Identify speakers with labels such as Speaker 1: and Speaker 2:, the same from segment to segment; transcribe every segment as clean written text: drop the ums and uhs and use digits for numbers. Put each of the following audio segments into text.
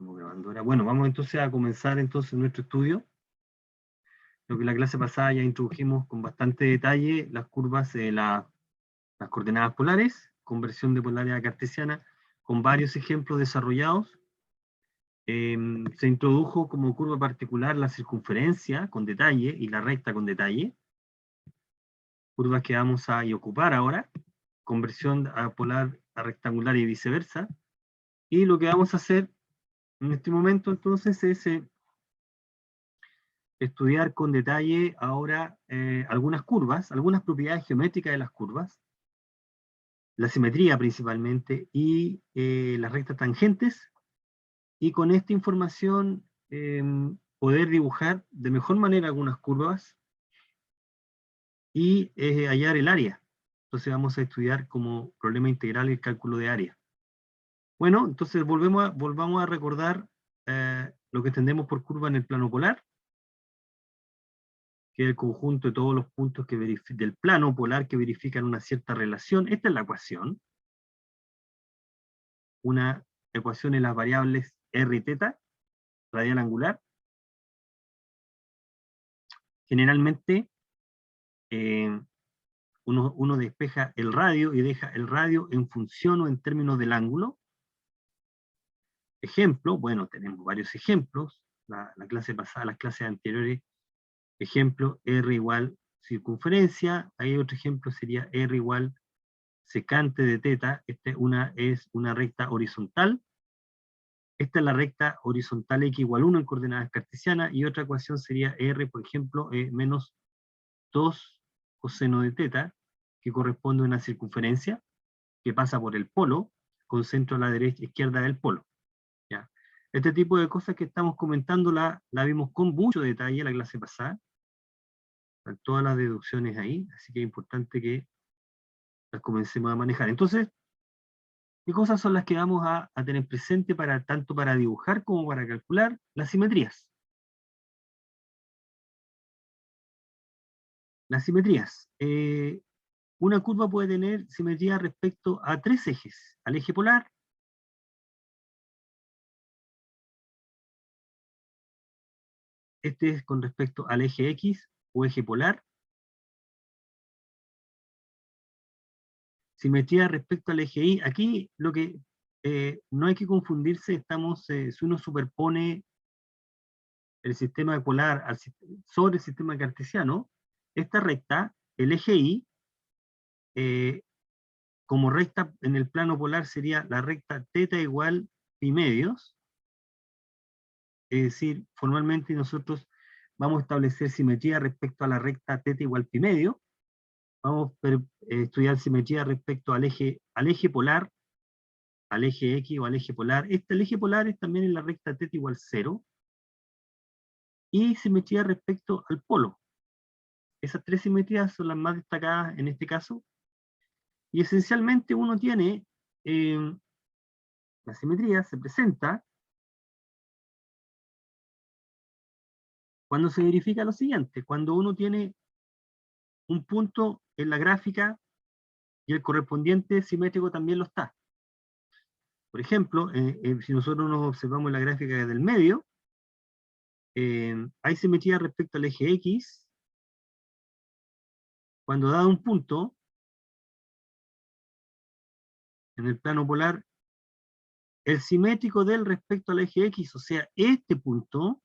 Speaker 1: Estamos grabando ahora. Bueno, vamos entonces a comenzar entonces nuestro estudio. Lo que la clase pasada ya introdujimos con bastante detalle las curvas, las coordenadas polares, conversión de polaridad a cartesiana, con varios ejemplos desarrollados. Se introdujo como curva particular la circunferencia con detalle y la recta con detalle. Curvas que vamos a ocupar ahora, conversión a polar a rectangular y viceversa. Y lo que vamos a hacer en este momento entonces es estudiar con detalle ahora algunas curvas, algunas propiedades geométricas de las curvas, la simetría principalmente, y las rectas tangentes, y con esta información poder dibujar de mejor manera algunas curvas y hallar el área. Entonces vamos a estudiar como problema integral el cálculo de área. Bueno, entonces volvamos a recordar lo que entendemos por curva en el plano polar, que es el conjunto de todos los puntos del plano polar que verifican una cierta relación. Esta es la ecuación. Una ecuación en las variables r y θ, radial angular. Generalmente uno despeja el radio y deja el radio en función o en términos del ángulo. Ejemplo, bueno, tenemos varios ejemplos. La clase pasada, las clases anteriores, ejemplo, r igual circunferencia. Hay otro ejemplo, sería r igual secante de θ. Es una recta horizontal. Esta es la recta horizontal x igual 1 en coordenadas cartesianas, y otra ecuación sería r, por ejemplo, menos 2 coseno de θ, que corresponde a una circunferencia que pasa por el polo, con centro a la derecha, izquierda del polo. ¿Ya? Este tipo de cosas que estamos comentando la vimos con mucho detalle la clase pasada. Están todas las deducciones ahí, así que es importante que las comencemos a manejar. Entonces, ¿qué cosas son las que vamos a tener presente tanto para dibujar como para calcular? Las simetrías. Las simetrías. Una curva puede tener simetría respecto a tres ejes. Al eje polar, este es con respecto al eje X o eje polar. Simetría respecto al eje Y. Aquí lo que no hay que confundirse, si uno superpone el sistema polar sobre el sistema cartesiano, esta recta, el eje Y, como recta en el plano polar sería la recta θ igual pi medios. Es decir, formalmente nosotros vamos a establecer simetría respecto a la recta θ igual pi medio. Vamos a estudiar simetría respecto al eje polar, al eje X o al eje polar. El eje polar es también en la recta θ igual 0. Y simetría respecto al polo. Esas tres simetrías son las más destacadas en este caso. Y esencialmente uno tiene, la simetría se presenta cuando se verifica lo siguiente: cuando uno tiene un punto en la gráfica y el correspondiente simétrico también lo está. Por ejemplo, si nosotros nos observamos la gráfica del medio, hay simetría respecto al eje X, cuando dado un punto en el plano polar, el simétrico del respecto al eje X, o sea, este punto,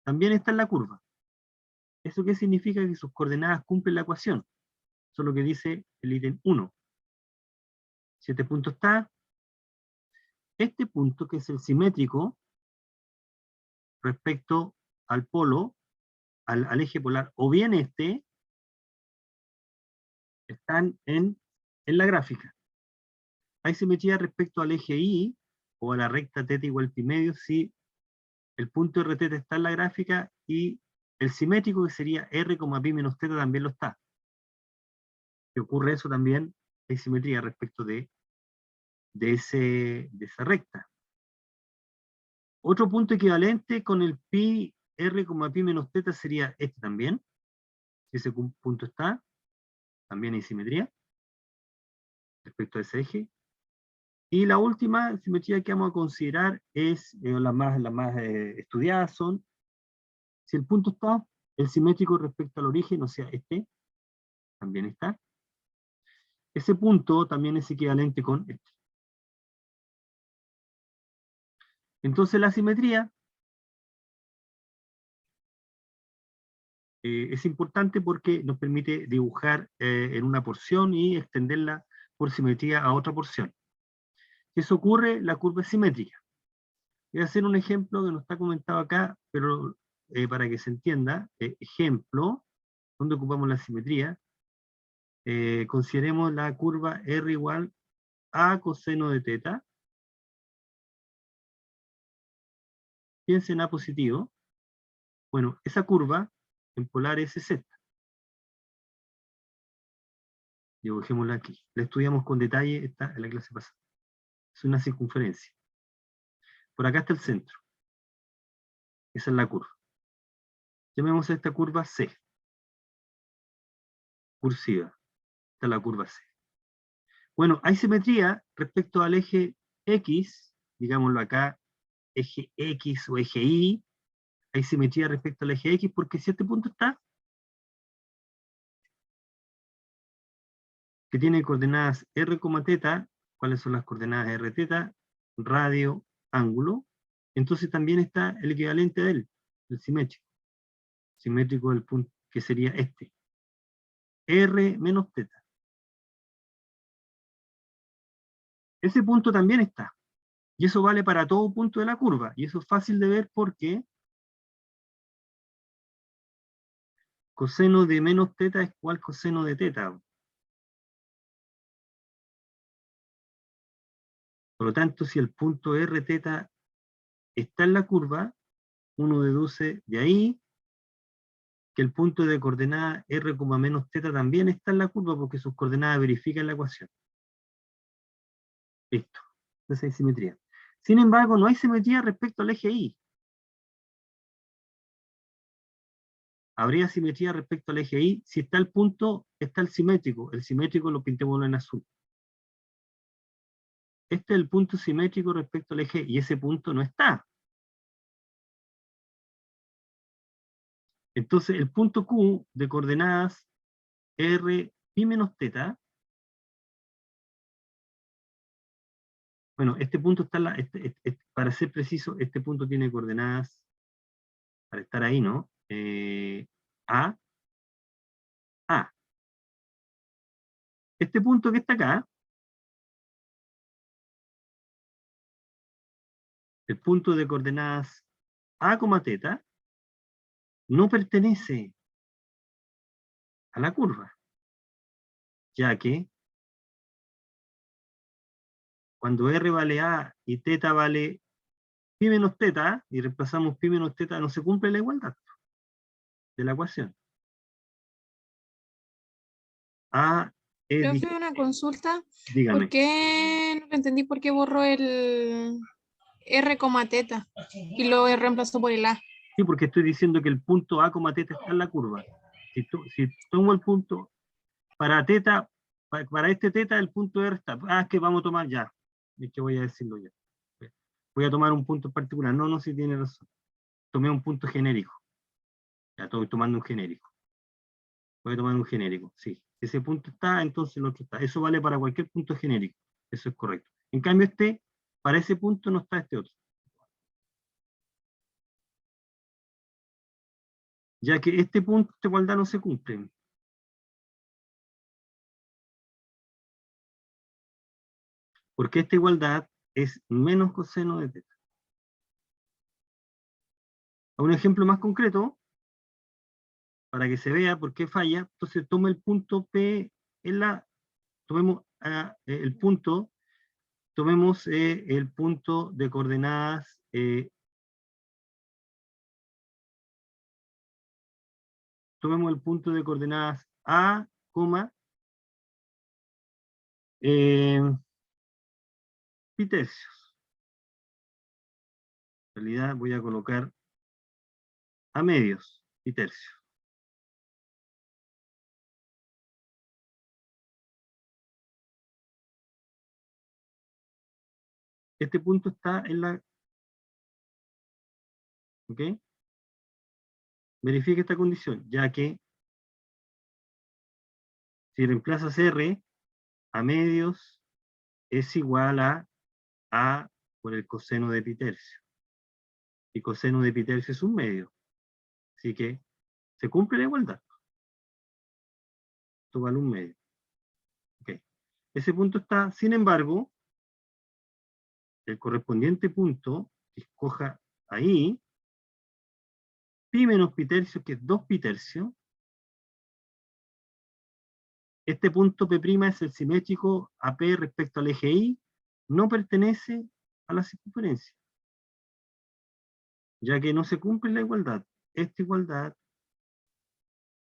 Speaker 1: también está en la curva. ¿Eso qué significa? Que sus coordenadas cumplen la ecuación. Eso es lo que dice el ítem 1. Si este punto está, este punto, que es el simétrico respecto al polo, al eje polar, o bien están en la gráfica. Hay simetría respecto al eje Y, o a la recta θ igual pi medio, si el punto RT está en la gráfica, y el simétrico, que sería R, pi menos θ, también lo está. Si ocurre eso también, hay simetría respecto de esa recta. Otro punto equivalente con el pi, R, pi menos θ sería este también. Si ese punto está, también hay simetría respecto a ese eje. Y la última simetría que vamos a considerar es, las más estudiadas son, si el punto está, el simétrico respecto al origen, o sea, este, también está. Ese punto también es equivalente con este. Entonces la simetría es importante porque nos permite dibujar en una porción y extenderla por simetría a otra porción. Eso ocurre, la curva es simétrica. Voy a hacer un ejemplo que no está comentado acá, pero para que se entienda, ejemplo, donde ocupamos la simetría, consideremos la curva R igual a coseno de teta. Piensen en A positivo. Bueno, esa curva en polar es Z. Dibujémosla aquí. La estudiamos con detalle esta en la clase pasada. Es una circunferencia. Por acá está el centro. Esa es la curva. Llamemos a esta curva C. Cursiva. Esta es la curva C. Bueno, hay simetría respecto al eje X, digámoslo acá, eje X o eje Y. Hay simetría respecto al eje X porque si este punto está, que tiene coordenadas r, teta, ¿cuáles son las coordenadas r, teta? Radio, ángulo. Entonces también está el equivalente de él, el simétrico. Simétrico del punto, que sería este. R menos teta. Ese punto también está. Y eso vale para todo punto de la curva. Y eso es fácil de ver porque coseno de menos teta es igual coseno de teta. Por lo tanto, si el punto r teta está en la curva, uno deduce de ahí que el punto de coordenada r, menos teta también está en la curva porque sus coordenadas verifican la ecuación. Listo. Entonces hay simetría. Sin embargo, no hay simetría respecto al eje Y. Habría simetría respecto al eje Y. Si está el punto, está el simétrico. El simétrico lo pintemos en azul. Este es el punto simétrico respecto al eje Y ese punto no está. Entonces, el punto Q de coordenadas r, pi menos teta. Bueno, este punto está en la, para ser preciso, este punto tiene coordenadas, para estar ahí, ¿no? A, A. Este punto que está acá, el punto de coordenadas A, teta, no pertenece a la curva, ya que cuando R vale A y teta vale pi menos teta, y reemplazamos pi menos teta, no se cumple la igualdad de la ecuación. A es,
Speaker 2: Profe, una consulta. ¿Por
Speaker 1: dígame,
Speaker 2: qué no entendí por qué borró el R, teta y lo reemplazó por el A?
Speaker 1: sí, porque estoy diciendo que el punto A, teta está en la curva. Si tomo el punto, para teta, para este teta el punto R está, es que vamos a tomar ya, es que voy a decirlo ya. Voy a tomar un punto en particular, no, si tiene razón. Tomé un punto genérico, ya estoy tomando un genérico. Voy a tomar un genérico, sí. Ese punto está, entonces el otro está. Eso vale para cualquier punto genérico, eso es correcto. En cambio para ese punto no está este otro. Ya que este punto de igualdad no se cumple. Porque esta igualdad es menos coseno de teta. Un ejemplo más concreto, para que se vea por qué falla, entonces tomo el punto P en tomemos el punto, tomemos el punto de coordenadas, tomemos el punto de coordenadas A, pi tercios. En realidad voy a colocar a medios, pi tercios. Este punto está en la... ¿Ok? Verifique esta condición, ya que si reemplazas R, a medios es igual a A por el coseno de pi tercio. Y coseno de pi tercio es un medio. Así que se cumple la igualdad. Esto vale un medio. Okay. Ese punto está, sin embargo, el correspondiente punto que escoja ahí, pi menos pi tercio, que es 2 pi tercio. Este punto P' es el simétrico a P respecto al eje Y, no pertenece a la circunferencia, ya que no se cumple la igualdad. Esta igualdad,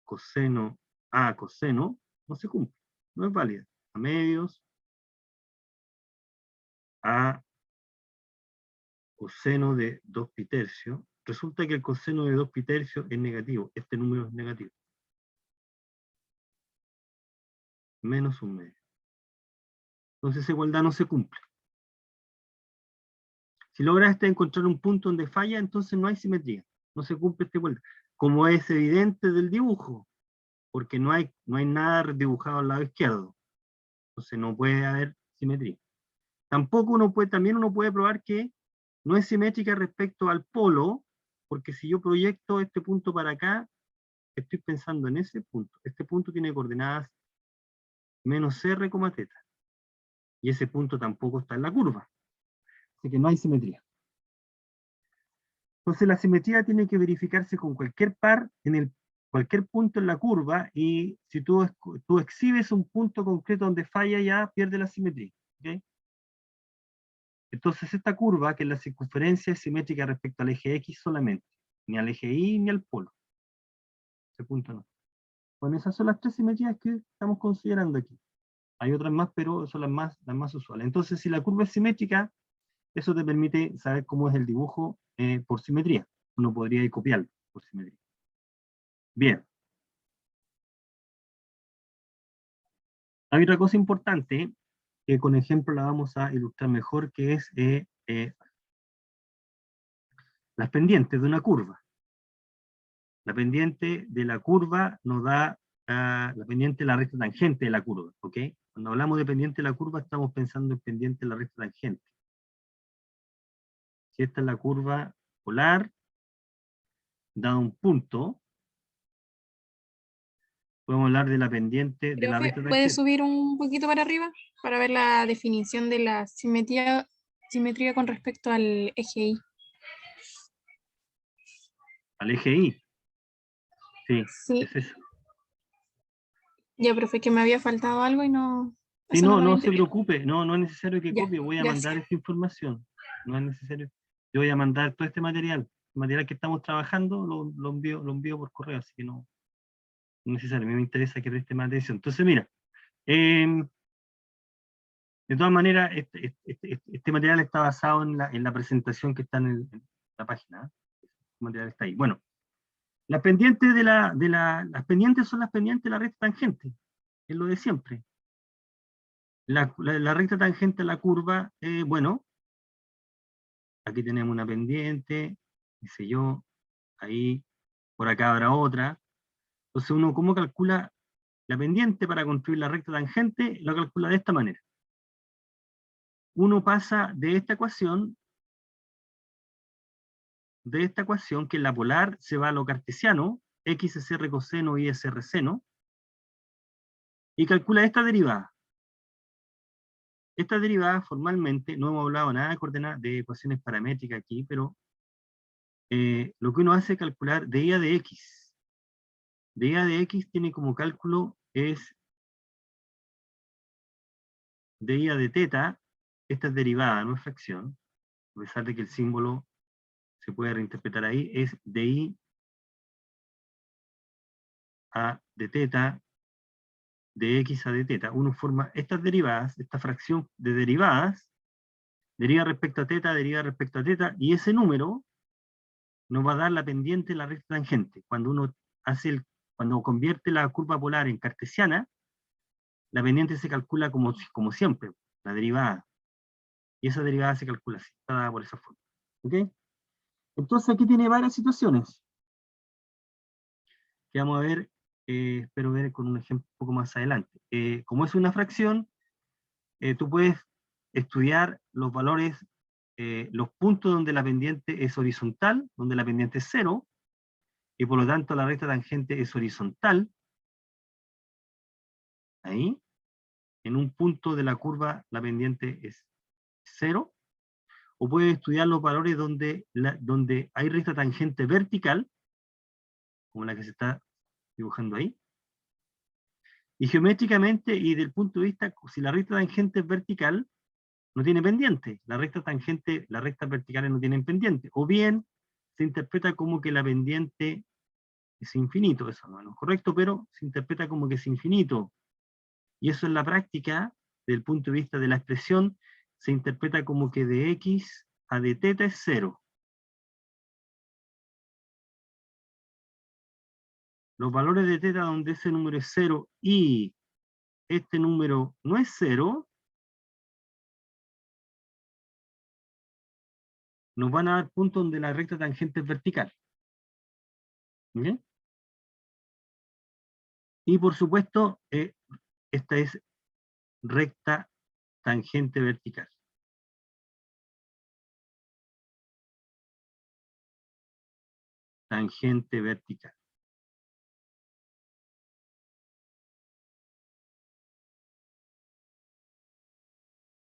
Speaker 1: coseno a coseno, no se cumple, no es válida. A medios, a coseno de 2 pi tercio. Resulta que el coseno de 2 pi tercio es negativo, este número es negativo. Menos un medio. Entonces esa igualdad no se cumple. Si lograste encontrar un punto donde falla, entonces no hay simetría. No se cumple esta igualdad. Como es evidente del dibujo, porque no hay nada dibujado al lado izquierdo. Entonces no puede haber simetría. Tampoco también uno puede probar que no es simétrica respecto al polo, porque si yo proyecto este punto para acá, estoy pensando en ese punto. Este punto tiene coordenadas menos r, θ. Y ese punto tampoco está en la curva. Así que no hay simetría. Entonces la simetría tiene que verificarse con cualquier par en cualquier punto en la curva, y si tú exhibes un punto concreto donde falla, ya pierde la simetría. ¿Okay? Entonces esta curva, que es la circunferencia, es simétrica respecto al eje X solamente, ni al eje Y ni al polo. Ese punto no. Bueno, esas son las tres simetrías que estamos considerando aquí. Hay otras más, pero son las más usuales. Entonces, si la curva es simétrica, eso te permite saber cómo es el dibujo por simetría. Uno podría ir copiarlo por simetría. Bien. Hay otra cosa importante, que con ejemplo la vamos a ilustrar mejor, que es las pendientes de una curva. La pendiente de la curva nos da la pendiente de la recta tangente de la curva, ¿ok? Cuando hablamos de pendiente de la curva, estamos pensando en pendiente de la recta tangente. Si esta es la curva polar, dado un punto, podemos hablar de la pendiente de la recta
Speaker 2: ¿Puedes
Speaker 1: tangente.
Speaker 2: subir un poquito para arriba para ver la definición de la simetría con respecto al eje Y?
Speaker 1: Al eje Y. Sí,
Speaker 2: Sí,
Speaker 1: es eso.
Speaker 2: ya, profe, que me había faltado algo y no,
Speaker 1: Sí,
Speaker 2: eso no
Speaker 1: no,
Speaker 2: lo
Speaker 1: no se
Speaker 2: entendí.
Speaker 1: preocupe, no es necesario que
Speaker 2: Ya,
Speaker 1: copie, voy a
Speaker 2: gracias.
Speaker 1: mandar esta información. No es necesario. Yo voy a mandar todo este material. El material que estamos trabajando lo envío por correo, así que no es necesario. A mí me interesa que preste más atención. Entonces, mira, de todas maneras, este material está basado en la presentación que está en la página. El material está ahí. Bueno, las pendientes las pendientes son las pendientes de la recta tangente, es lo de siempre. La recta tangente a la curva, bueno, aquí tenemos una pendiente, qué sé yo, ahí, por acá habrá otra. Entonces uno, ¿cómo calcula la pendiente para construir la recta tangente? Lo calcula de esta manera. Uno pasa de esta ecuación, que es la polar, se va a lo cartesiano, x es r coseno, y es r seno, y calcula esta derivada. Esta derivada formalmente, no hemos hablado nada de coordenadas, de ecuaciones paramétricas aquí, pero lo que uno hace es calcular dA de x. dA de x tiene como cálculo es dA de teta, esta es derivada, no es fracción, a pesar de que el símbolo se puede reinterpretar ahí, es dI a de teta, de x a de teta. Uno forma estas derivadas, esta fracción de derivadas, deriva respecto a teta, deriva respecto a teta, y ese número nos va a dar la pendiente de la recta tangente. Cuando uno cuando convierte la curva polar en cartesiana, la pendiente se calcula como siempre, la derivada. Y esa derivada se calcula así, está dada por esa forma. ¿Ok? Entonces aquí tiene varias situaciones que vamos a ver, espero ver con un ejemplo un poco más adelante. Como es una fracción, tú puedes estudiar los valores, los puntos donde la pendiente es horizontal, donde la pendiente es 0, y por lo tanto la recta tangente es horizontal, ahí, en un punto de la curva la pendiente es 0, o puedes estudiar los valores donde hay recta tangente vertical, como la que se está dibujando ahí, y geométricamente y del punto de vista, si la recta tangente es vertical, no tiene pendiente, la recta tangente, las rectas verticales no tienen pendiente, o bien se interpreta como que la pendiente es infinito, eso no es correcto, pero se interpreta como que es infinito, y eso en la práctica, desde el punto de vista de la expresión, se interpreta como que de x a de θ es 0. Los valores de θ donde ese número es 0 y este número no es 0, nos van a dar puntos donde la recta tangente es vertical. ¿Bien? Y por supuesto, esta es recta tangente vertical. Tangente vertical.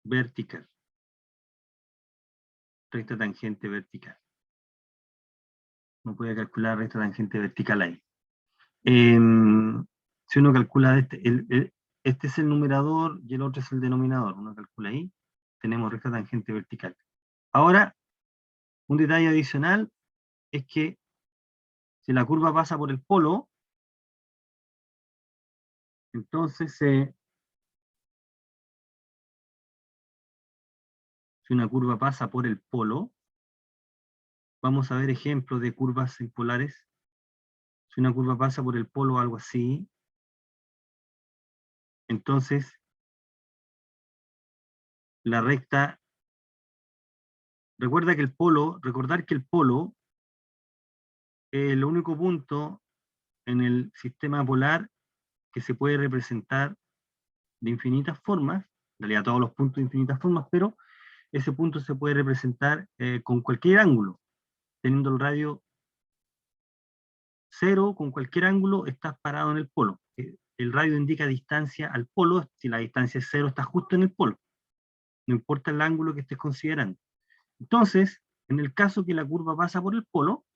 Speaker 1: Vertical. Recta tangente vertical. No puede calcular recta tangente vertical ahí. Si uno calcula este es el numerador y el otro es el denominador. Uno calcula ahí, tenemos recta tangente vertical. Ahora, un detalle adicional es que si la curva pasa por el polo, entonces si una curva pasa por el polo, vamos a ver ejemplos de curvas polares. Si una curva pasa por el polo o algo así, entonces la recta, recordar que el polo es el único punto en el sistema polar que se puede representar de infinitas formas, en realidad todos los puntos de infinitas formas, pero ese punto se puede representar con cualquier ángulo, teniendo el radio 0, con cualquier ángulo estás parado en el polo. El radio indica distancia al polo, si la distancia es 0 estás justo en el polo, no importa el ángulo que estés considerando. Entonces, en el caso que la curva pasa por el polo,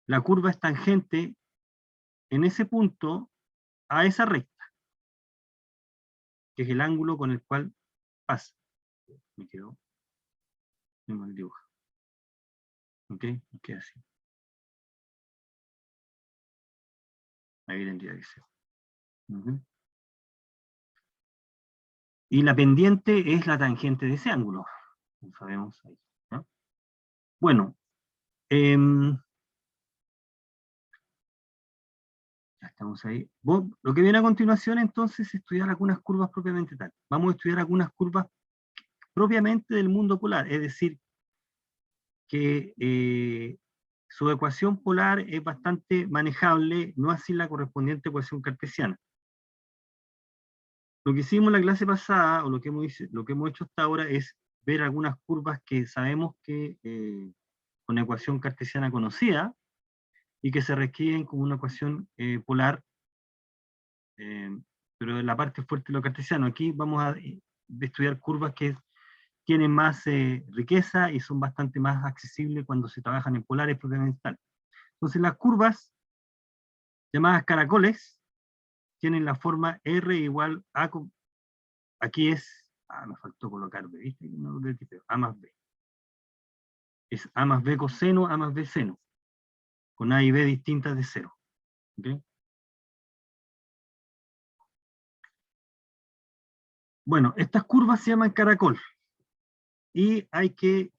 Speaker 1: la curva es tangente en ese punto a esa recta, que es el ángulo con el cual pasa. Me quedó en el dibujo. ¿Ok? Me queda así. Ahí tendría que ser. Y la pendiente es la tangente de ese ángulo. Lo sabemos ahí, ¿no? Bueno, ya estamos ahí. Lo que viene a continuación entonces es estudiar algunas curvas propiamente tal. Vamos a estudiar algunas curvas propiamente del mundo polar, es decir, que su ecuación polar es bastante manejable, no así la correspondiente ecuación cartesiana. Lo que hicimos en la clase pasada, o lo que hemos hecho hasta ahora, es ver algunas curvas que sabemos que con ecuación cartesiana conocida, y que se reescriben como una ecuación polar, pero en la parte fuerte de lo cartesiano. Aquí vamos a estudiar curvas que tienen más riqueza y son bastante más accesibles cuando se trabajan en polares propiamente tal. Entonces las curvas llamadas caracoles tienen la forma R igual a, aquí es, me faltó colocar B, ¿viste? No, A más B. Es A más B coseno, A más B seno, con A y B distintas de 0. ¿Okay? Bueno, estas curvas se llaman caracol. Y hay tres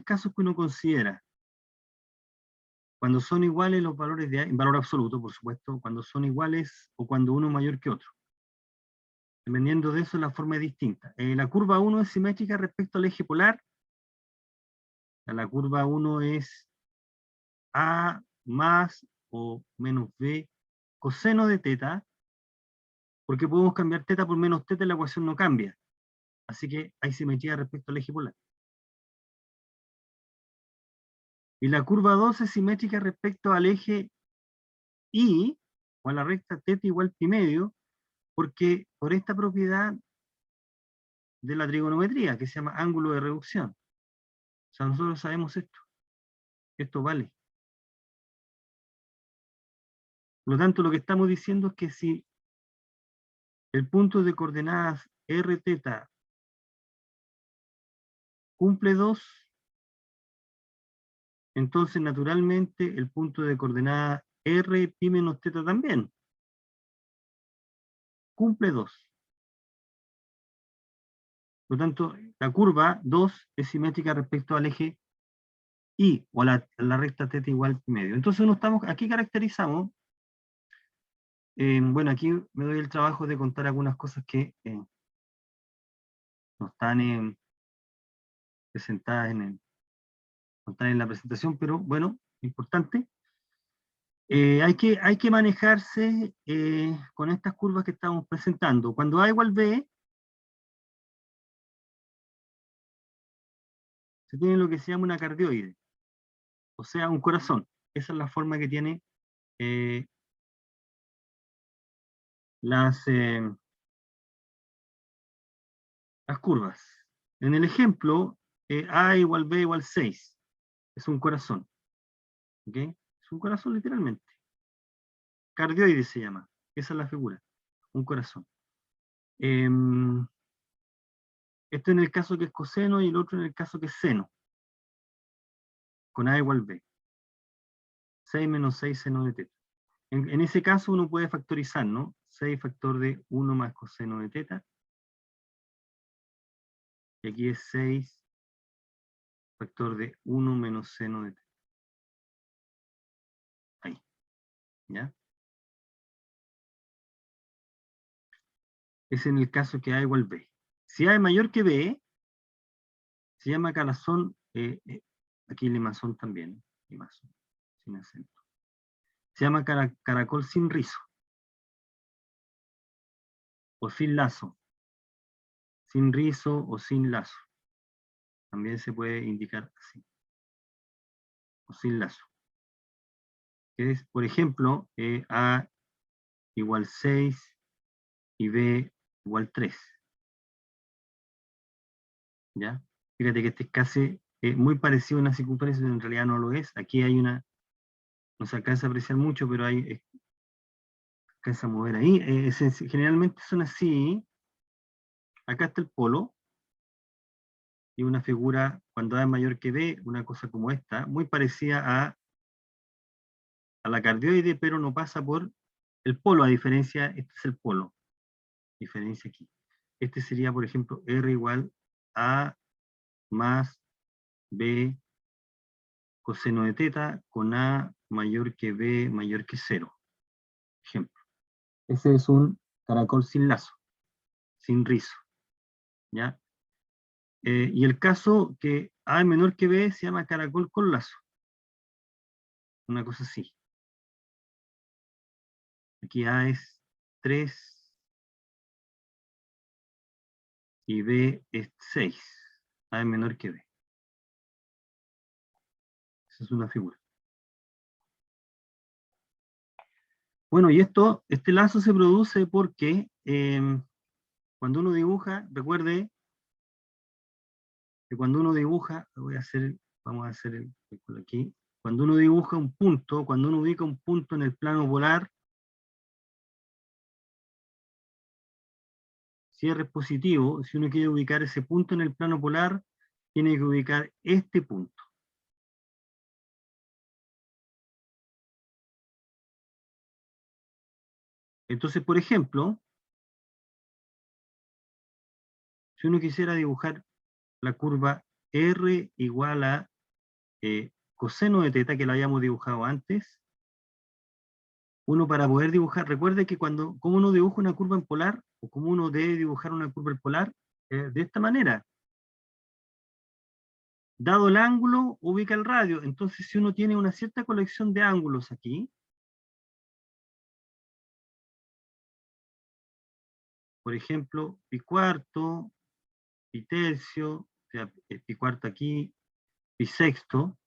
Speaker 1: casos que uno considera. Cuando son iguales los valores de A, en valor absoluto, por supuesto, cuando son iguales o cuando uno es mayor que otro. Dependiendo de eso, la forma es distinta. La curva 1 es simétrica respecto al eje polar. La curva 1 es A más o menos B coseno de teta, porque podemos cambiar teta por menos teta y la ecuación no cambia. Así que hay simetría respecto al eje polar. Y la curva 2 es simétrica respecto al eje Y, o a la recta teta igual pi medio, porque por esta propiedad de la trigonometría, que se llama ángulo de reducción. O sea, nosotros sabemos esto. Esto vale. Por lo tanto, lo que estamos diciendo es que si el punto de coordenadas r teta cumple 2, entonces naturalmente el punto de coordenadas r pi menos teta también cumple 2. Por lo tanto, la curva 2 es simétrica respecto al eje Y, o a la recta teta igual pi medio. Entonces aquí caracterizamos, bueno, aquí me doy el trabajo de contar algunas cosas que no están presentadas no están en la presentación, pero bueno, importante. Hay que manejarse con estas curvas que estamos presentando. Cuando A igual B, se tiene lo que se llama una cardioide, o sea, un corazón. Esa es la forma que tiene las curvas. En el ejemplo, A igual B igual 6. Es un corazón. ¿Ok? Es un corazón literalmente. Cardioide se llama. Esa es la figura. Un corazón. Esto en el caso que es coseno y el otro en el caso que es seno. Con A igual B. 6 menos 6 seno de teta. En ese caso uno puede factorizar, ¿no? 6 factor de 1 más coseno de teta. Y aquí es 6 factor de 1 menos seno de teta. Ahí. ¿Ya? Es en el caso que A igual B. Si A es mayor que B, se llama calazón, aquí limazón también, limazón, sin acento. Se llama caracol sin rizo, o sin lazo, sin rizo o sin lazo. También se puede indicar así, o sin lazo. Que es, por ejemplo, A igual 6 y B igual 3. ¿Ya? Fíjate que este es casi muy parecido a una circunferencia, en realidad no lo es. Aquí hay una, no se alcanza a apreciar mucho, pero hay, alcanza a mover ahí. Generalmente son así. Acá está el polo, y una figura, cuando A es mayor que B, una cosa como esta, muy parecida a la cardioide, pero no pasa por el polo, a diferencia, este es el polo, diferencia aquí. Este sería, por ejemplo, R igual A más B coseno de teta con A mayor que B mayor que 0. Ejemplo. Ese es un caracol sin lazo, sin rizo. ¿Ya? Y el caso que A es menor que B se llama caracol con lazo. Una cosa así. Aquí A es 3 y B es 6. A es menor que B. Esa es una figura. Bueno, y este lazo se produce porque cuando uno dibuja, recuerde que cuando uno dibuja, vamos a hacer el cálculo aquí, cuando uno dibuja un punto, cuando uno ubica un punto en el plano polar, si R es positivo, si uno quiere ubicar ese punto en el plano polar, tiene que ubicar este punto. Entonces, por ejemplo, si uno quisiera dibujar la curva R igual a coseno de teta, que lo habíamos dibujado antes, uno para poder dibujar, recuerde que como uno dibuja una curva en polar, o cómo uno debe dibujar una curva polar, de esta manera. Dado el ángulo, ubica el radio. Entonces, si uno tiene una cierta colección de ángulos aquí, por ejemplo, pi cuarto, pi tercio, o sea, pi cuarto aquí, pi sexto,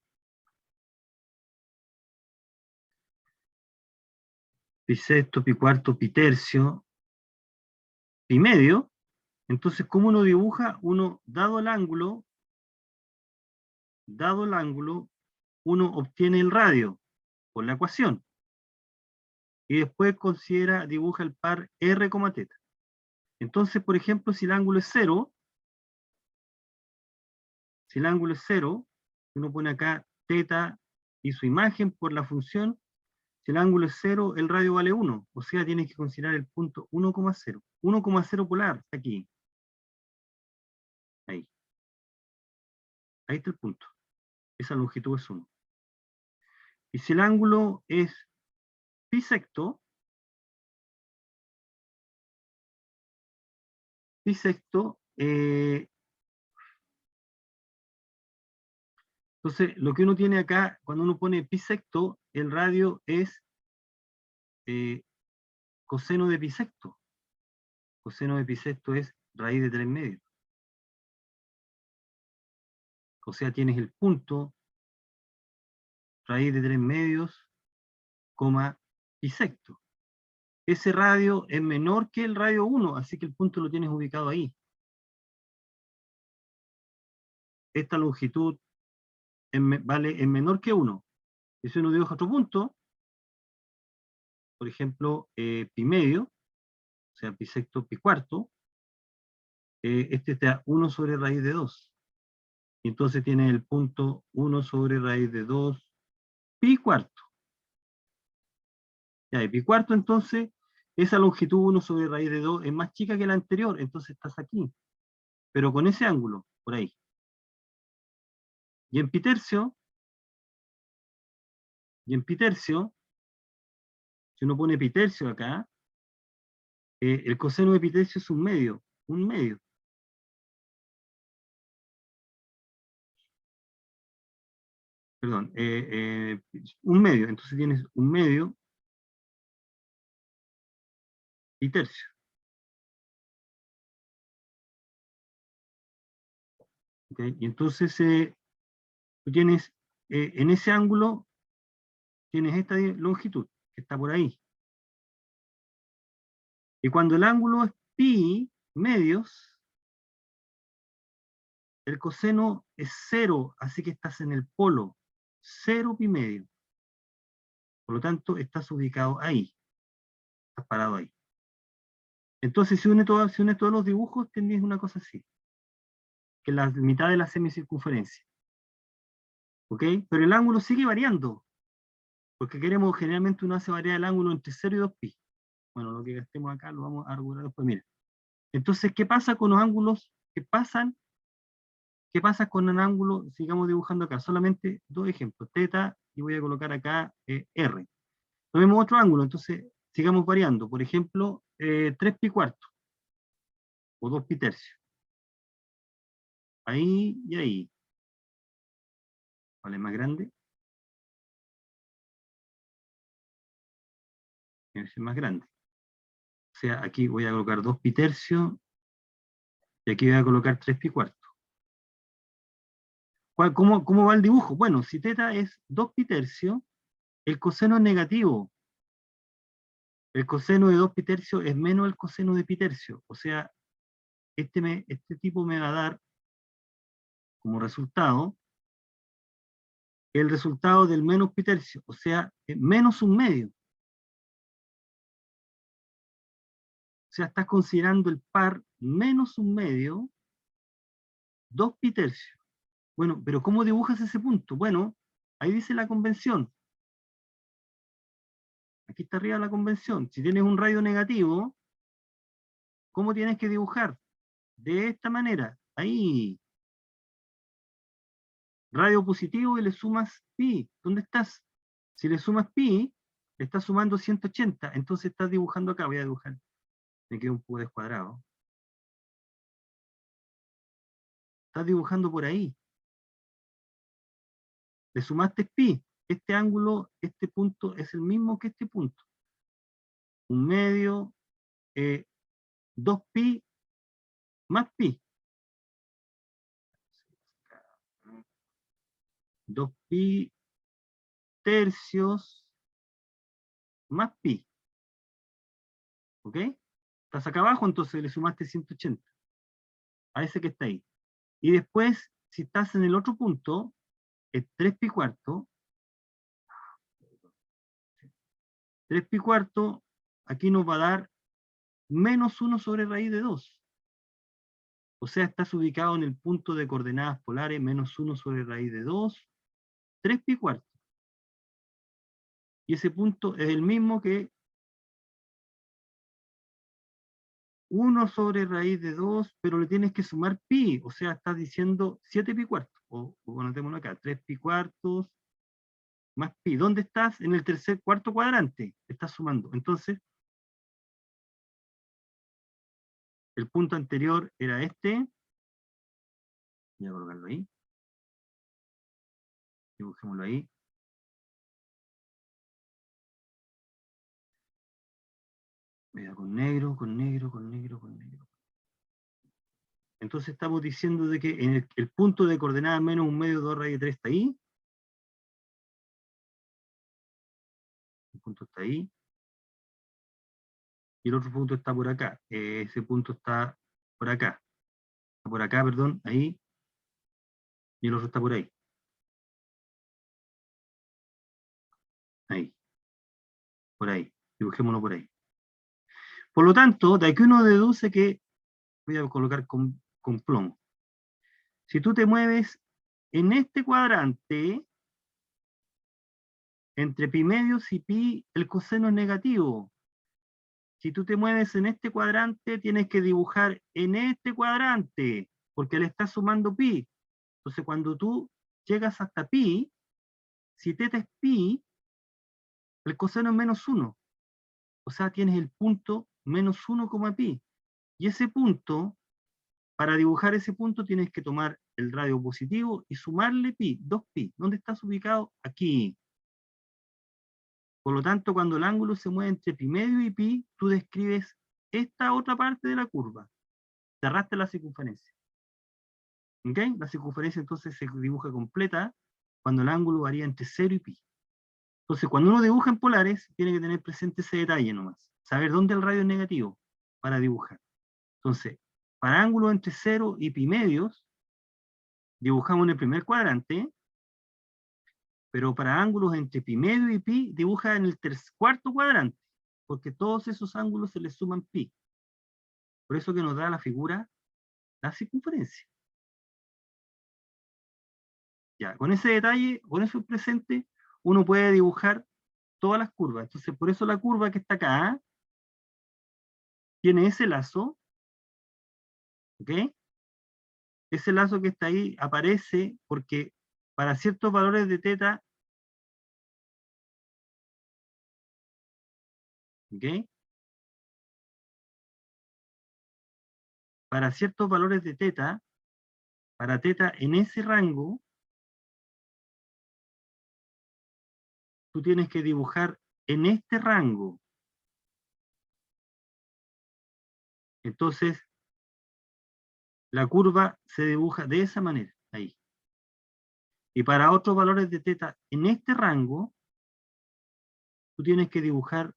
Speaker 1: pi cuarto, pi tercio, pi medio. Entonces, ¿cómo uno dibuja? Uno, dado el ángulo, uno obtiene el radio por la ecuación. Y después dibuja el par r, teta. Entonces, por ejemplo, si el ángulo es 0, uno pone acá teta y su imagen por la función. Si el ángulo es 0, el radio vale 1. O sea, tienes que considerar el punto 1,0. 1,0 polar, aquí. Ahí. Ahí está el punto. Esa longitud es 1. Y si el ángulo es pi sexto, entonces lo que uno tiene acá, cuando uno pone pi sexto, el radio es coseno de pi sexto. Coseno de pi sexto es raíz de 3 medios. O sea, tienes el punto raíz de 3 medios, coma, pi sexto. Ese radio es menor que el radio 1, así que el punto lo tienes ubicado ahí. Esta longitud es menor que 1. Y si uno dibuja otro punto, por ejemplo, pi medio, o sea, pi sexto, pi cuarto, este está 1 sobre raíz de 2. Y entonces tiene el punto 1 sobre raíz de 2, pi cuarto. Ya, y pi cuarto, entonces, esa longitud 1 sobre raíz de 2 es más chica que la anterior, entonces estás aquí. Pero con ese ángulo, por ahí. Y en pi tercio, si uno pone pi tercio acá, el coseno de pi tercio es un medio. Perdón, un medio. Entonces tienes un medio pi tercio. ¿Okay? Y entonces tú tienes, en ese ángulo, tienes esta longitud, que está por ahí. Y cuando el ángulo es pi medios, el coseno es 0, así que estás en el polo, 0 pi medio. Por lo tanto, estás ubicado ahí, estás parado ahí. Entonces, si unes todos los dibujos, tendrías una cosa así, que es la mitad de la semicircunferencia. ¿Ok? Pero el ángulo sigue variando, porque generalmente uno hace variar el ángulo entre 0 y 2 pi. Bueno, lo que gastemos acá lo vamos a regular después, mira. Entonces, ¿qué pasa con los ángulos? ¿Qué pasa con un ángulo? Sigamos dibujando acá, solamente dos ejemplos, teta, y voy a colocar acá R. Tomemos otro ángulo, entonces sigamos variando. Por ejemplo, 3 pi cuarto, o 2 pi tercio. Ahí y ahí. ¿Cuál es más grande? Es más grande. O sea, aquí voy a colocar 2 pi tercio, y aquí voy a colocar 3 pi cuarto. ¿Cómo va el dibujo? Bueno, si teta es 2 pi tercio, el coseno es negativo. El coseno de 2 pi tercio es menos el coseno de pi tercio. O sea, este tipo me va a dar como resultado el resultado del menos pi tercio. O sea, menos un medio. O sea, estás considerando el par menos un medio, 2 pi tercio. Bueno, pero ¿cómo dibujas ese punto? Bueno, ahí dice la convención. Aquí está arriba la convención. Si tienes un radio negativo, ¿cómo tienes que dibujar? De esta manera. Ahí. Radio positivo y le sumas pi. ¿Dónde estás? Si le sumas pi, le estás sumando 180. Entonces estás dibujando acá. Voy a dibujar. me queda un poco descuadrado. Estás dibujando por ahí. Le sumaste pi. Este ángulo, este punto es el mismo que este punto. 1/2, 2pi más pi. 2pi tercios más pi. ¿Ok? Estás acá abajo, entonces le sumaste 180. A ese que está ahí. Y después, si estás en el otro punto, es 3pi cuarto. 3pi cuarto, aquí nos va a dar menos 1 sobre raíz de 2. O sea, estás ubicado en el punto de coordenadas polares, menos 1 sobre raíz de 2, 3pi cuarto. Y ese punto es el mismo que 1 sobre raíz de 2, pero le tienes que sumar pi, o sea, estás diciendo 7pi cuartos, o anotémoslo acá, 3pi cuartos más pi. ¿Dónde estás? En el cuarto cuadrante, estás sumando. Entonces, el punto anterior era este, voy a colocarlo ahí, dibujémoslo ahí. Con negro, con negro, con negro, con negro. Entonces estamos diciendo de que en el punto de coordenada menos 1/2, 2 raíz de 3 está ahí. El punto está ahí. Y el otro punto está por acá. Ese punto está por acá. Está por acá, perdón, ahí. Y el otro está por ahí. Ahí. Por ahí. Dibujémoslo por ahí. Por lo tanto, de aquí uno deduce que, voy a colocar con plomo. Si tú te mueves en este cuadrante, entre pi medios y pi, el coseno es negativo. Si tú te mueves en este cuadrante, tienes que dibujar en este cuadrante, porque le estás sumando pi. Entonces, cuando tú llegas hasta pi, si teta es pi, el coseno es menos 1. O sea, tienes el punto menos 1, pi. Y ese punto, para dibujar ese punto, tienes que tomar el radio positivo y sumarle pi, 2pi. ¿Dónde estás ubicado? Aquí. Por lo tanto, cuando el ángulo se mueve entre pi medio y pi, tú describes esta otra parte de la curva. Cerraste la circunferencia. ¿Ok? La circunferencia entonces se dibuja completa cuando el ángulo varía entre 0 y pi. Entonces, cuando uno dibuja en polares, tiene que tener presente ese detalle nomás. Saber dónde el radio es negativo para dibujar. Entonces, para ángulos entre 0 y pi medios, dibujamos en el primer cuadrante, pero para ángulos entre pi medio y pi, dibuja en el cuarto cuadrante, porque todos esos ángulos se les suman pi. Por eso que nos da la figura la circunferencia. Ya, con ese detalle, con eso presente, uno puede dibujar todas las curvas. Entonces, por eso la curva que está acá tiene ese lazo, ¿ok? Ese lazo que está ahí aparece porque para ciertos valores de teta, ¿ok? Para ciertos valores de teta, para teta en ese rango, tú tienes que dibujar en este rango. Entonces, la curva se dibuja de esa manera, ahí. Y para otros valores de teta en este rango, tú tienes que dibujar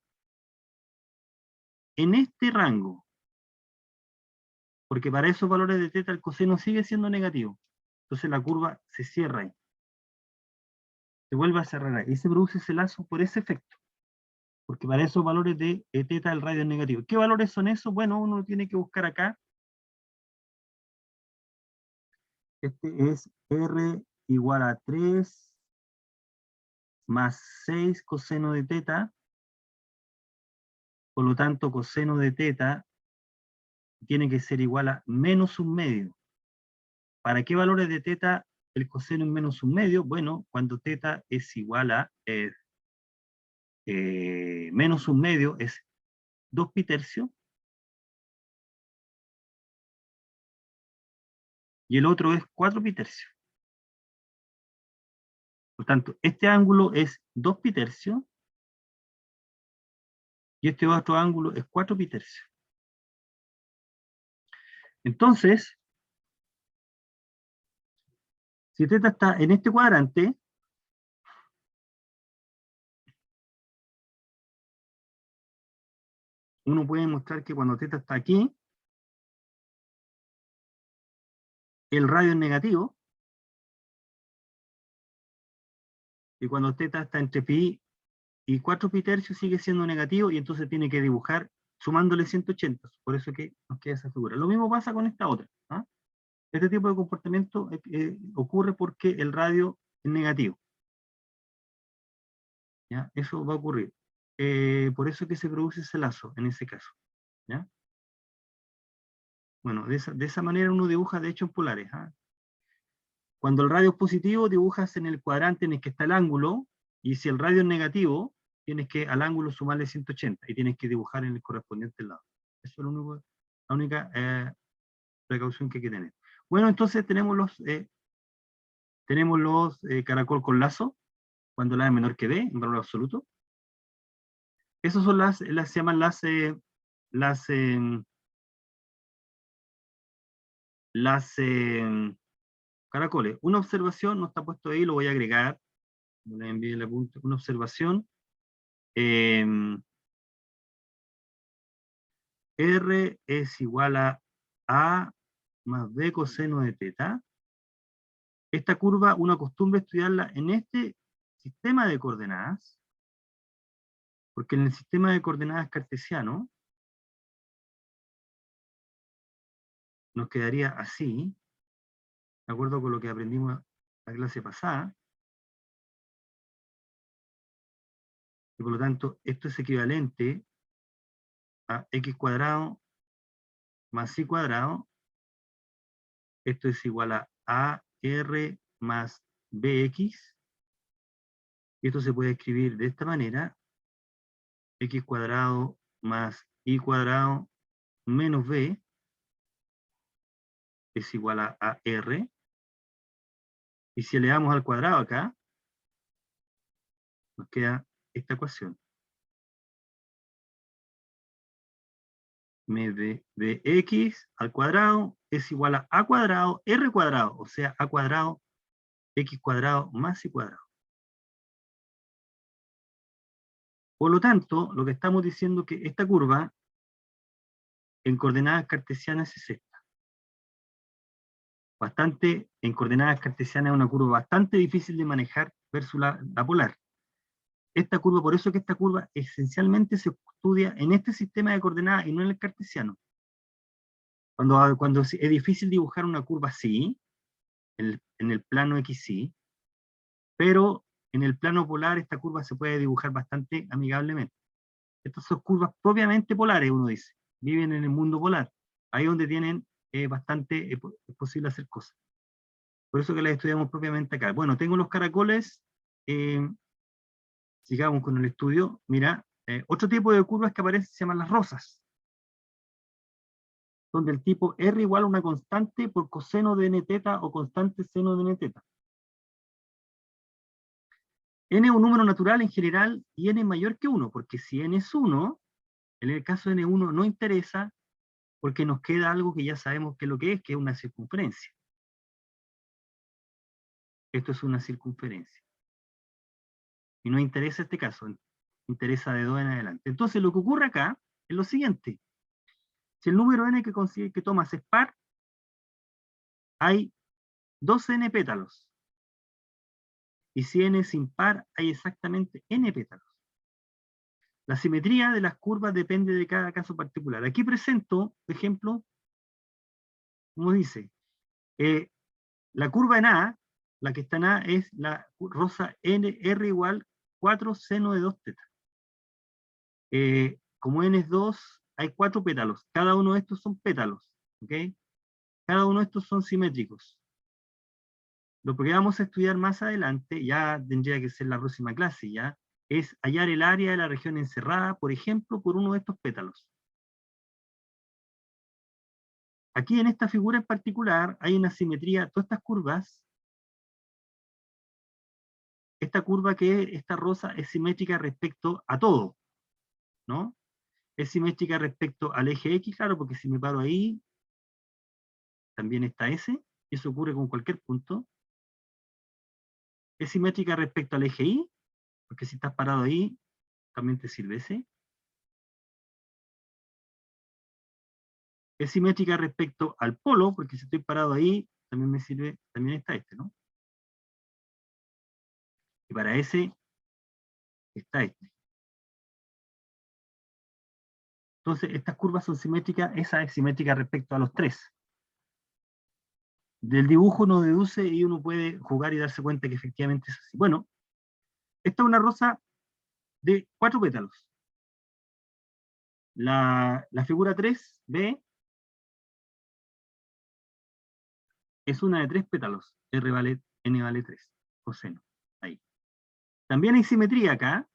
Speaker 1: en este rango. Porque para esos valores de teta el coseno sigue siendo negativo. Entonces la curva se cierra ahí. Se vuelve a cerrar ahí. Y se produce ese lazo por ese efecto. Porque para esos valores de teta el radio es negativo. ¿Qué valores son esos? Bueno, uno tiene que buscar acá. Este es R igual a 3 más 6 coseno de teta. Por lo tanto, coseno de teta tiene que ser igual a menos 1/2. ¿Para qué valores de teta el coseno es menos 1/2? Bueno, cuando teta es igual a menos 1/2 es 2pi tercio, y el otro es 4 pi tercios. Por tanto, este ángulo es 2 pi tercios y este otro ángulo es 4 pi tercios. Entonces, si θ está en este cuadrante, uno puede mostrar que cuando θ está aquí, el radio es negativo, y cuando θ está entre pi y 4 pi tercios sigue siendo negativo, y entonces tiene que dibujar sumándole 180, por eso que nos queda esa figura. Lo mismo pasa con esta otra. ¿Ah? Este tipo de comportamiento ocurre porque el radio es negativo. ¿Ya? Eso va a ocurrir. Por eso que se produce ese lazo, en ese caso. ¿Ya? Bueno, de esa manera uno dibuja, de hecho, en polares. ¿Ah? Cuando el radio es positivo, dibujas en el cuadrante en el que está el ángulo, y si el radio es negativo, tienes que al ángulo sumarle 180, y tienes que dibujar en el correspondiente lado. Eso es la única precaución que hay que tener. Bueno, entonces tenemos los caracol con lazo, cuando la es menor que b, en valor absoluto. Esas son se llaman caracoles. Una observación, no está puesto ahí, lo voy a agregar, no le envíe el apunte, una observación. R es igual a más b coseno de teta. Esta curva, uno acostumbra estudiarla en este sistema de coordenadas, porque en el sistema de coordenadas cartesiano nos quedaría así, de acuerdo con lo que aprendimos la clase pasada, y por lo tanto esto es equivalente a x cuadrado más y cuadrado, esto es igual a AR más BX, y esto se puede escribir de esta manera, x cuadrado más y cuadrado menos b es igual a AR, y si le damos al cuadrado acá, nos queda esta ecuación. Bx al cuadrado es igual a cuadrado, r cuadrado, o sea, a cuadrado, x cuadrado más y cuadrado. Por lo tanto, lo que estamos diciendo es que esta curva en coordenadas cartesianas es esta. En coordenadas cartesianas es una curva bastante difícil de manejar versus la polar. Esta curva, por eso que esta curva esencialmente se estudia en este sistema de coordenadas y no en el cartesiano. Cuando es difícil dibujar una curva así, en el plano X sí, pero en el plano polar esta curva se puede dibujar bastante amigablemente. Estas son curvas propiamente polares, uno dice, viven en el mundo polar, ahí donde tienen bastante, es posible hacer cosas. Por eso que las estudiamos propiamente acá. Bueno, tengo los caracoles, sigamos con el estudio. Mira, otro tipo de curvas que aparecen se llaman las rosas. Son del tipo R igual a una constante por coseno de n teta o constante seno de n teta. N es un número natural en general y n es mayor que 1, porque si n es 1, en el caso de n1 no interesa, porque nos queda algo que ya sabemos que es una circunferencia. Esto es una circunferencia. Y no interesa este caso, interesa de 2 en adelante. Entonces lo que ocurre acá es lo siguiente. Si el número n que tomas es par, hay 2n pétalos. Y si n es impar, hay exactamente n pétalos. La simetría de las curvas depende de cada caso particular. Aquí presento, por ejemplo, como dice, la curva en A, la que está en A, es la rosa R igual 4 seno de 2 teta. Como n es 2, hay 4 pétalos. Cada uno de estos son pétalos. ¿Ok? Cada uno de estos son simétricos. Lo que vamos a estudiar más adelante, ya tendría que ser la próxima clase, ya, es hallar el área de la región encerrada, por ejemplo, por uno de estos pétalos. aquí en esta figura en particular hay una simetría, todas estas curvas, esta curva que es esta rosa es simétrica respecto a todo, ¿no? Es simétrica respecto al eje X, claro, porque si me paro ahí, también está S, y eso ocurre con cualquier punto. Es simétrica respecto al eje Y, porque si estás parado ahí, también te sirve ese. Es simétrica respecto al polo, porque si estoy parado ahí, también me sirve, también está este, ¿no? Y para ese está este. Entonces, estas curvas son simétricas, esa es simétrica respecto a los tres. Del dibujo uno deduce y uno puede jugar y darse cuenta que efectivamente es así. Bueno, esta es una rosa de 4 pétalos. La figura 3B es una de 3 pétalos. N vale 3, coseno. Ahí. También hay simetría acá,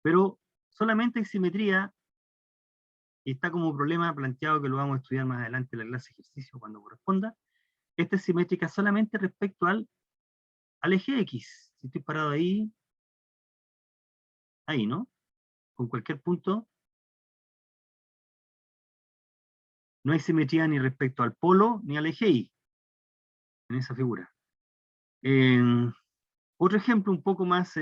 Speaker 1: pero solamente hay simetría, y está como problema planteado que lo vamos a estudiar más adelante en la clase de ejercicio cuando corresponda. Esta es simétrica solamente respecto al eje X. Si estoy parado ahí, ¿no? Con cualquier punto. No hay simetría ni respecto al polo ni al eje Y en esa figura. Otro ejemplo un poco más,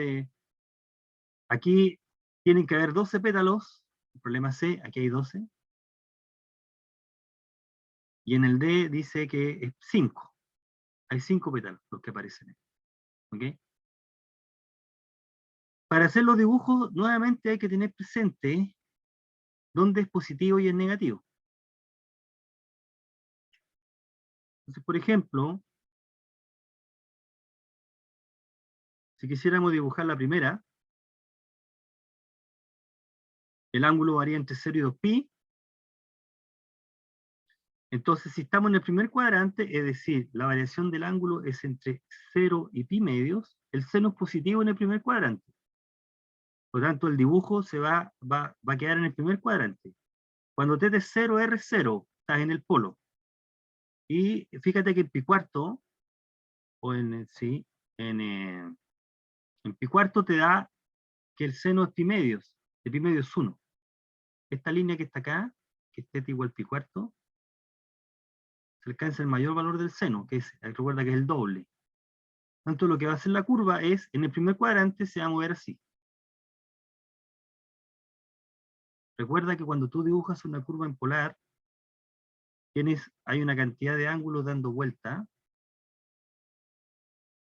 Speaker 1: aquí tienen que haber 12 pétalos, el problema C, aquí hay 12, y en el D dice que es 5, hay 5 pétalos los que aparecen, ¿ok? Para hacer los dibujos, nuevamente hay que tener presente dónde es positivo y es negativo. Entonces, por ejemplo, si quisiéramos dibujar la primera, el ángulo varía entre 0 y 2π. Entonces, si estamos en el primer cuadrante, es decir, la variación del ángulo es entre 0 y pi medios, el seno es positivo en el primer cuadrante. Por lo tanto, el dibujo va a quedar en el primer cuadrante. Cuando t es 0, r es 0, estás en el polo. Y fíjate que en pi cuarto, o sí, en pi cuarto te da que el seno es pi medios, de pi medios es 1. Esta línea que está acá, que es θ igual pi cuarto, se alcanza el mayor valor del seno, que es, recuerda que es el doble. Tanto lo que va a hacer la curva es, en el primer cuadrante se va a mover así. Recuerda que cuando tú dibujas una curva en polar, hay una cantidad de ángulos dando vuelta,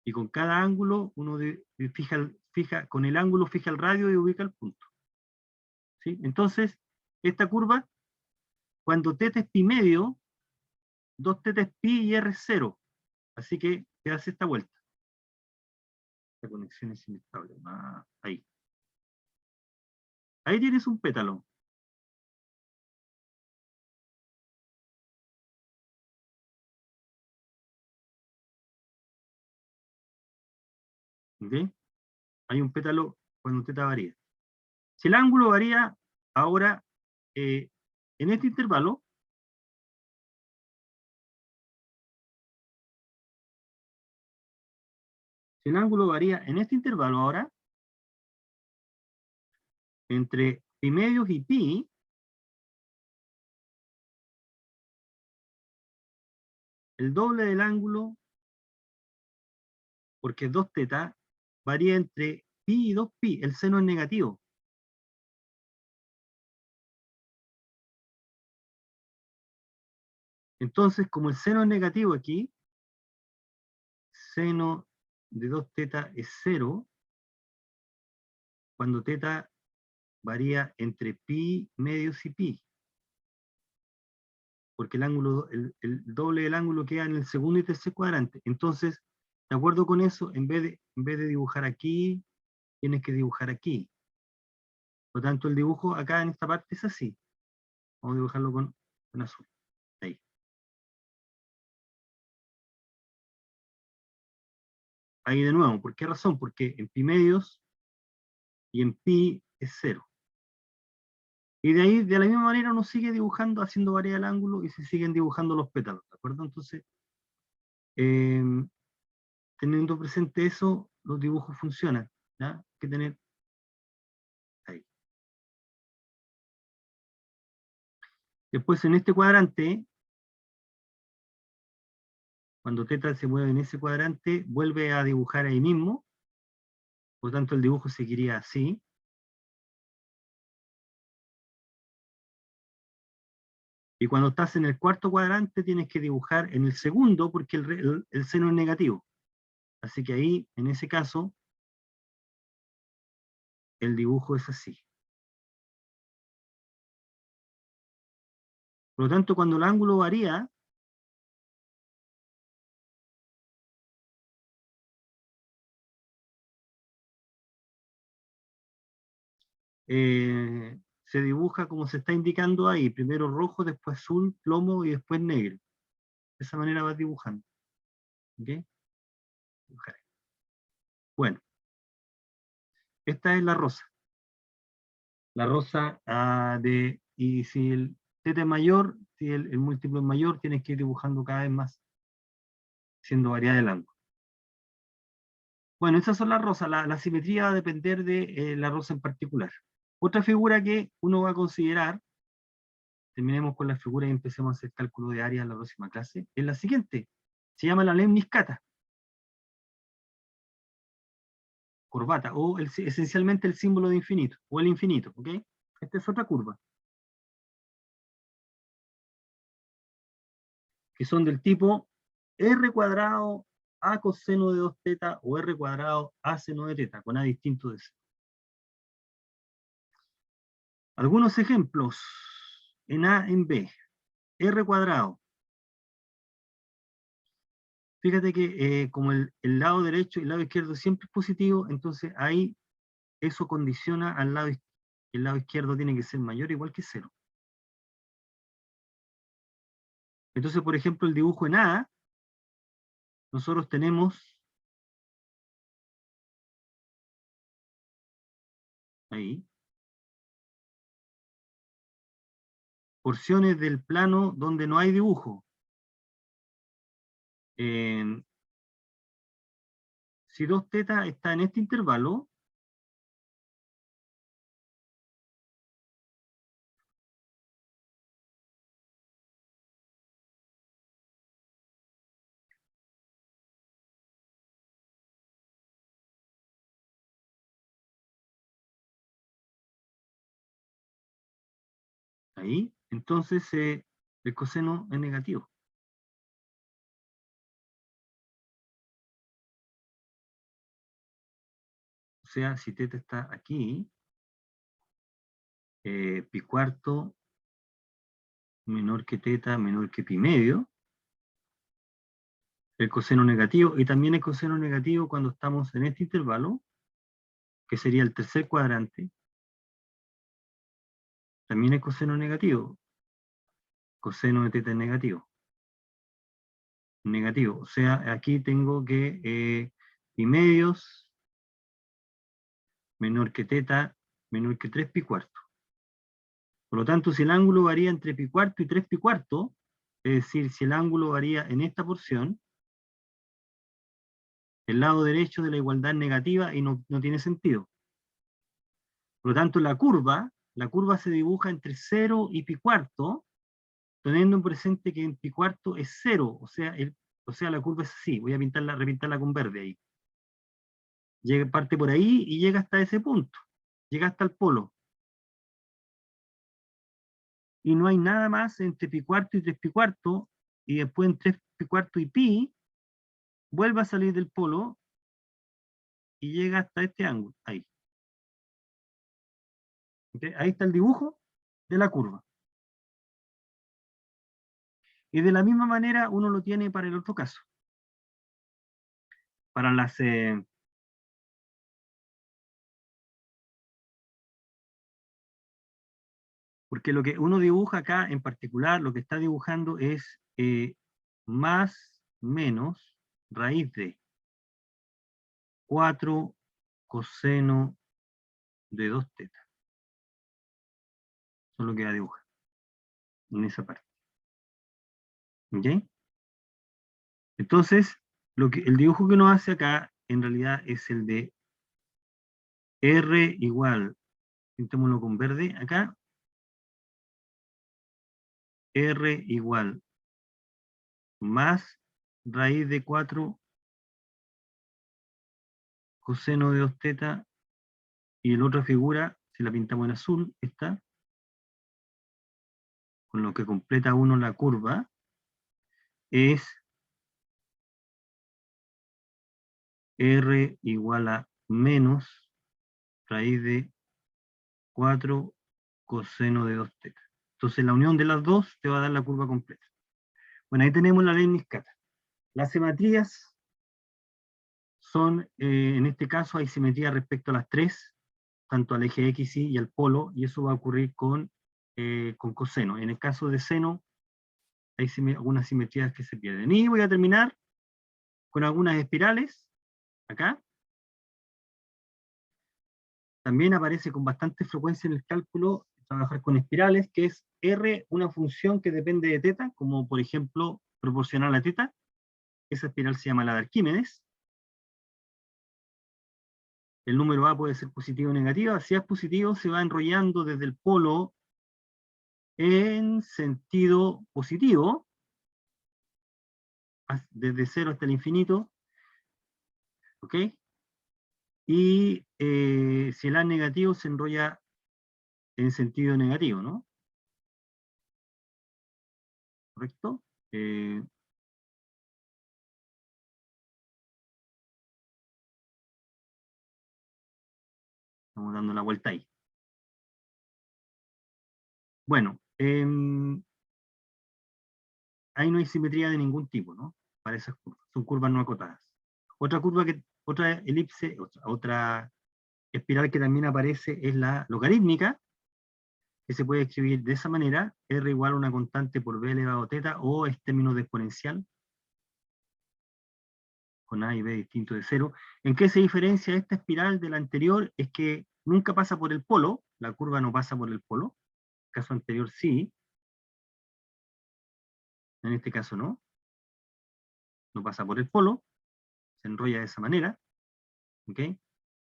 Speaker 1: y con cada ángulo uno con el ángulo fija el radio y ubica el punto. ¿Sí? Entonces, esta curva, cuando θ es pi medio, 2θ es pi y r es 0. Así que te hace esta vuelta. La conexión es inestable. Ahí. Ahí tienes un pétalo. ¿Ok? Hay un pétalo cuando θ varía. Si el ángulo varía ahora en este intervalo, si el ángulo varía en este intervalo ahora, entre pi medios y pi, el doble del ángulo, porque es 2θ, varía entre pi y 2π, el seno es negativo. Entonces, como el seno es negativo aquí, seno de 2θ es 0, cuando θ varía entre pi medios y pi. Porque el ángulo, el doble del ángulo queda en el segundo y tercer cuadrante. Entonces, de acuerdo con eso, en vez de dibujar aquí, tienes que dibujar aquí. Por lo tanto, el dibujo acá en esta parte es así. Vamos a dibujarlo con azul. Ahí. Ahí de nuevo, ¿por qué razón? Porque en pi medios y en pi es 0. Y de ahí, de la misma manera, uno sigue dibujando, haciendo variar el ángulo y se siguen dibujando los pétalos, ¿de acuerdo? Entonces, eh, teniendo presente eso, los dibujos funcionan, ¿ya? Hay que tener ahí. Después, en este cuadrante, cuando teta se mueve en ese cuadrante, vuelve a dibujar ahí mismo, por lo tanto el dibujo seguiría así. Y cuando estás en el cuarto cuadrante tienes que dibujar en el segundo porque el seno es negativo. Así que ahí, en ese caso, el dibujo es así. Por lo tanto, cuando el ángulo varía, se dibuja como se está indicando ahí, primero rojo, después azul, plomo y después negro. De esa manera vas dibujando. ¿Ok? Bueno, esta es la rosa. La rosa y si el teta es mayor, si el múltiplo es mayor, tienes que ir dibujando cada vez más, siendo variada el ángulo. Bueno, esas son las rosas. La simetría va a depender de la rosa en particular. Otra figura que uno va a considerar, terminemos con la figura y empecemos a hacer cálculo de área en la próxima clase, es la siguiente. Se llama la lemniscata. Corbata, o esencialmente el símbolo de infinito, o el infinito, ¿ok? Esta es otra curva. Que son del tipo r cuadrado a coseno de 2 teta o r cuadrado a seno de teta, con a distinto de c. Algunos ejemplos en A, en B. R cuadrado. Fíjate que como el lado derecho y el lado izquierdo siempre es positivo, entonces ahí eso condiciona al lado izquierdo. El lado izquierdo tiene que ser mayor o igual que 0. Entonces, por ejemplo, el dibujo en A, nosotros tenemos ahí porciones del plano donde no hay dibujo. Si 2 teta está en este intervalo, ahí, entonces el coseno es negativo. O sea, si teta está aquí, pi cuarto menor que teta menor que pi medio, el coseno negativo, y también el coseno negativo cuando estamos en este intervalo, que sería el tercer cuadrante, también es coseno negativo. Coseno de teta es negativo. Negativo. O sea, aquí tengo que pi medios menor que teta menor que 3 pi cuarto. Por lo tanto, si el ángulo varía entre pi cuarto y 3 pi cuarto, es decir, si el ángulo varía en esta porción, el lado derecho de la igualdad es negativa y no tiene sentido. Por lo tanto, la curva se dibuja entre 0 y pi cuarto, teniendo presente que en pi cuarto es 0, o sea, la curva es así. Voy a repintarla con verde ahí. Parte por ahí y llega hasta ese punto. Llega hasta el polo. Y no hay nada más entre pi cuarto y 3 pi cuarto, y después en 3 pi cuarto y pi, vuelve a salir del polo y llega hasta este ángulo, ahí. ¿Okay? Ahí está el dibujo de la curva. Y de la misma manera uno lo tiene para el otro caso. Para las... porque lo que uno dibuja acá en particular, lo que está dibujando es más menos raíz de 4 coseno de 2 teta. Eso es lo que va a dibujar en esa parte. ¿Ok? Entonces, el dibujo que nos hace acá, en realidad, es el de R igual, pintémoslo con verde acá, R igual más raíz de 4 coseno de 2 teta, y la otra figura, si la pintamos en azul, esta, con lo que completa uno la curva, es R igual a menos raíz de 4 coseno de 2 teta. Entonces la unión de las dos te va a dar la curva completa. Bueno, ahí tenemos la ley Miskata. Las simetrías son, en este caso, hay simetría respecto a las tres, tanto al eje X y al polo, y eso va a ocurrir con coseno. En el caso de seno, hay algunas simetrías que se pierden. Y voy a terminar con algunas espirales, acá. También aparece con bastante frecuencia en el cálculo trabajar con espirales, que es R, una función que depende de teta, como por ejemplo proporcional a teta. Esa espiral se llama la de Arquímedes. El número A puede ser positivo o negativo. Si es positivo, se va enrollando desde el polo en sentido positivo, desde 0 hasta el infinito, ¿ok? Y si el A es negativo, se enrolla en sentido negativo, ¿no? ¿Correcto? Estamos dando la vuelta ahí. Bueno, ahí no hay simetría de ningún tipo, ¿no? Para esas curvas. Son curvas no acotadas. Otra elipse, otra espiral que también aparece es la logarítmica, que se puede escribir de esa manera: R igual a una constante por B elevado a teta, o es término de exponencial, con A y B distinto de cero. ¿En qué se diferencia esta espiral de la anterior? Es que nunca pasa por el polo, la curva no pasa por el polo, en el caso anterior sí, en este caso no pasa por el polo, se enrolla de esa manera, ¿ok?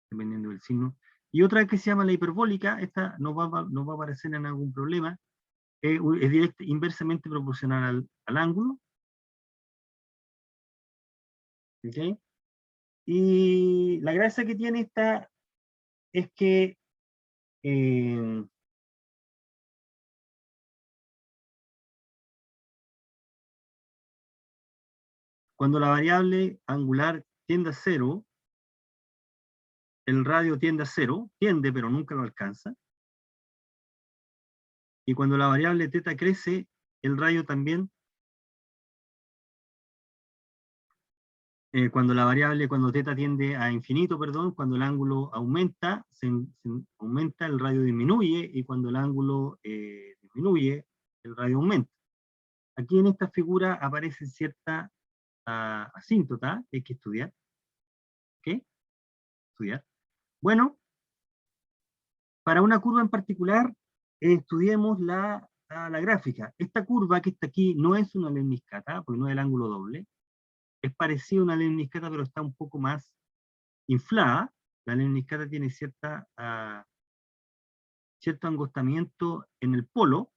Speaker 1: Dependiendo del signo. Y otra que se llama la hiperbólica, esta no va a aparecer en algún problema, es inversamente proporcional al ángulo, ¿ok? Y la gracia que tiene esta es que cuando la variable angular tiende a cero, el radio tiende a cero, tiende pero nunca lo alcanza. Y cuando la variable teta crece, el radio también, cuando teta tiende a infinito, perdón, cuando el ángulo aumenta, aumenta, el radio disminuye, y cuando el ángulo disminuye, el radio aumenta. Aquí en esta figura aparece cierta asíntota que hay que estudiar. ¿Qué? Estudiar. Bueno, para una curva en particular, estudiemos la gráfica. Esta curva que está aquí no es una lemniscata, porque no es el ángulo doble. Es parecida a una lemniscata, pero está un poco más inflada. La lemniscata tiene cierto angostamiento en el polo,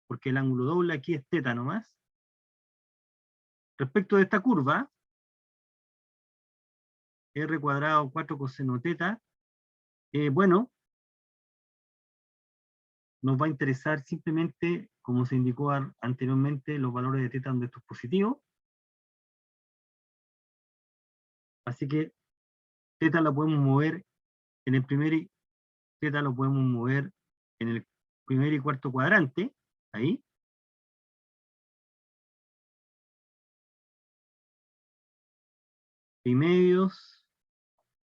Speaker 1: porque el ángulo doble aquí es teta nomás. Respecto de esta curva, r cuadrado 4 coseno teta, bueno, nos va a interesar simplemente, como se indicó anteriormente, los valores de teta donde esto es positivo. Así que teta lo podemos mover en el teta lo podemos mover en el primer y cuarto cuadrante, ahí. Pi medios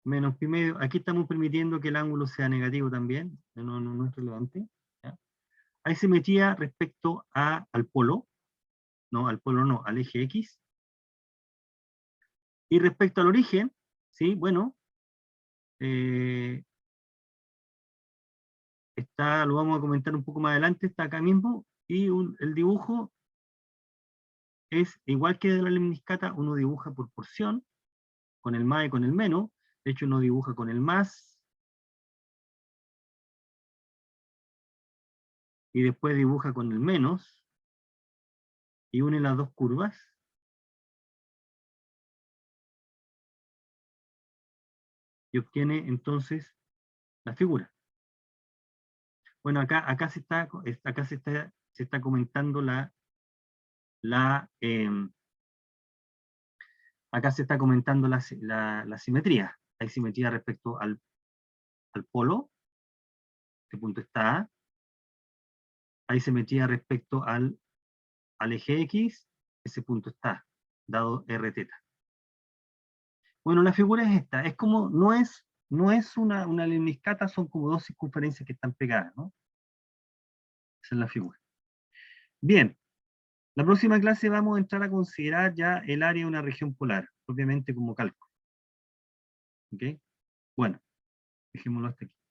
Speaker 1: menos pi medio. Aquí estamos permitiendo que el ángulo sea negativo también, no es relevante. ¿Ya? Hay simetría respecto al polo, al eje X. Y respecto al origen, ¿sí? Bueno, lo vamos a comentar un poco más adelante, está acá mismo, y el dibujo es igual que de la lemniscata, uno dibuja por porción, con el más y con el menos. De hecho, uno dibuja con el más, y después dibuja con el menos, y une las dos curvas, y obtiene entonces la figura. Bueno, acá se está comentando acá se está comentando la simetría. Hay simetría respecto al polo, este punto está A. Hay simetría respecto al eje X, ese punto está, dado r teta. Bueno, la figura es esta, es como, no es una lemniscata, son como dos circunferencias que están pegadas, ¿no? Esa es la figura. Bien, la próxima clase vamos a entrar a considerar ya el área de una región polar, propiamente como cálculo. ¿Ok? Bueno, dejémoslo hasta aquí.